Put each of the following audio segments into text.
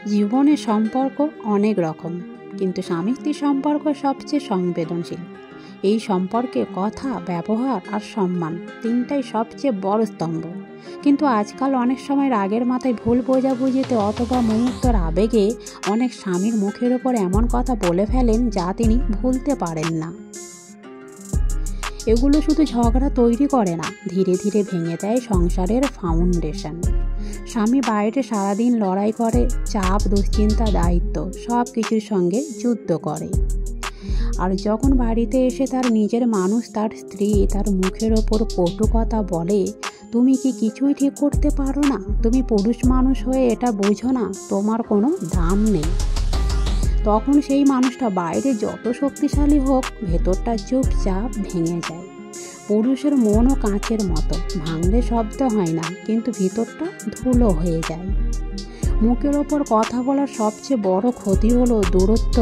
জীবনে সম্পর্ক অনেক রকম, কিন্তু স্বামী স্ত্রীর সম্পর্ক সবচেয়ে সংবেদনশীল। এই সম্পর্কে কথা, ব্যবহার আর সম্মান তিনটাই সবচেয়ে বড় স্তম্ভ। কিন্তু আজকাল অনেক সময় রাগের মাথায় ভুল বোঝাবুঝিতে অথবা মুহূর্তের আবেগে অনেক স্বামীর মুখের ওপর এমন কথা বলে ফেলেন যা তিনি ভুলতে পারেন না। এগুলো শুধু ঝগড়া তৈরি করে না, ধীরে ধীরে ভেঙে দেয় সংসারের ফাউন্ডেশন। স্বামী বাইরে সারাদিন লড়াই করে, চাপ, দুশ্চিন্তা, দায়িত্ব সব কিছুর সঙ্গে যুদ্ধ করে। আর যখন বাড়িতে এসে তার নিজের মানুষ, তার স্ত্রী তার মুখের ওপর কটু কথা বলে, তুমি কি কিছুই ঠিক করতে পারো না, তুমি পুরুষ মানুষ হয়ে এটা বোঝো না, তোমার কোনো দাম নেই, তখন সেই মানুষটা বাইরে যত শক্তিশালী হোক, ভেতরটা চুপচাপ ভেঙে যায়। পুরুষের মনও কাঁচের মতো, ভাঙলে শব্দ হয় না, কিন্তু ভিতরটা ধুলো হয়ে যায়। মুখের ওপর কথা বলার সবচেয়ে বড় ক্ষতি হলো দূরত্ব।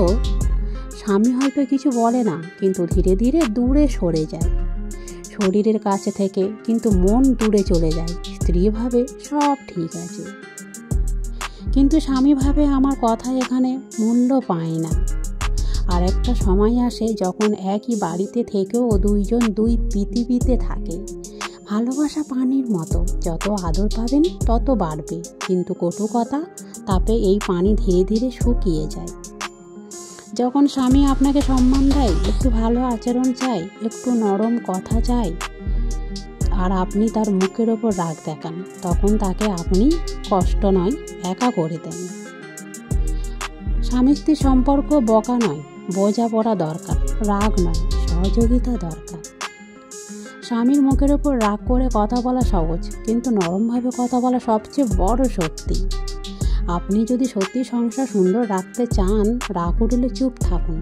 স্বামী হয়তো কিছু বলে না, কিন্তু ধীরে ধীরে দূরে সরে যায় শরীরের কাছে থেকে, কিন্তু মন দূরে চলে যায়। স্ত্রী ভাবে সব ঠিক আছে, কিন্তু স্বামী ভাবে আমার কথা এখানে মূল্য পায় না। আর একটা সময় আসে যখন একই বাড়িতে থেকেও দুইজন দুই পৃথিবীতে থাকে। ভালোবাসা পানির মতো, যত আদর পাবেন তত বাড়বে, কিন্তু কটু কথা তাপে এই পানি ধীরে ধীরে শুকিয়ে যায়। যখন স্বামী আপনাকে সম্মান দেয়, একটু ভালো আচরণ চায়, একটু নরম কথা চায়, আর আপনি তার মুখের ওপর রাগ দেখান, তখন তাকে আপনি কষ্ট নয়, একা করে দেন। স্বামী স্ত্রীর সম্পর্ক বকা নয়, বোঝাপড়া দরকার, রাগ নয়, সহযোগিতা দরকার। স্বামীর মুখের ওপর রাগ করে কথা বলা সহজ, কিন্তু নরমভাবে কথা বলা সবচেয়ে বড় শক্তি। আপনি যদি সত্যি সংসার সুন্দর রাখতে চান, রাগ উঠলে চুপ থাকুন,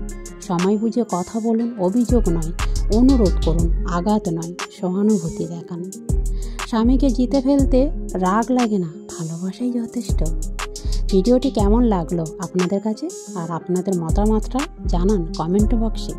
সময় বুঝে কথা বলুন, অভিযোগ নয়, অনুরোধ করুন, আঘাত নয়, সহানুভূতি দেখান। স্বামীকে জিতে ফেলতে রাগ লাগে না, ভালোবাসাই যথেষ্ট। ভিডিওটি কেমন লাগলো আপনাদের কাছে, আর আপনাদের মতামতটা জানান কমেন্ট বক্সে।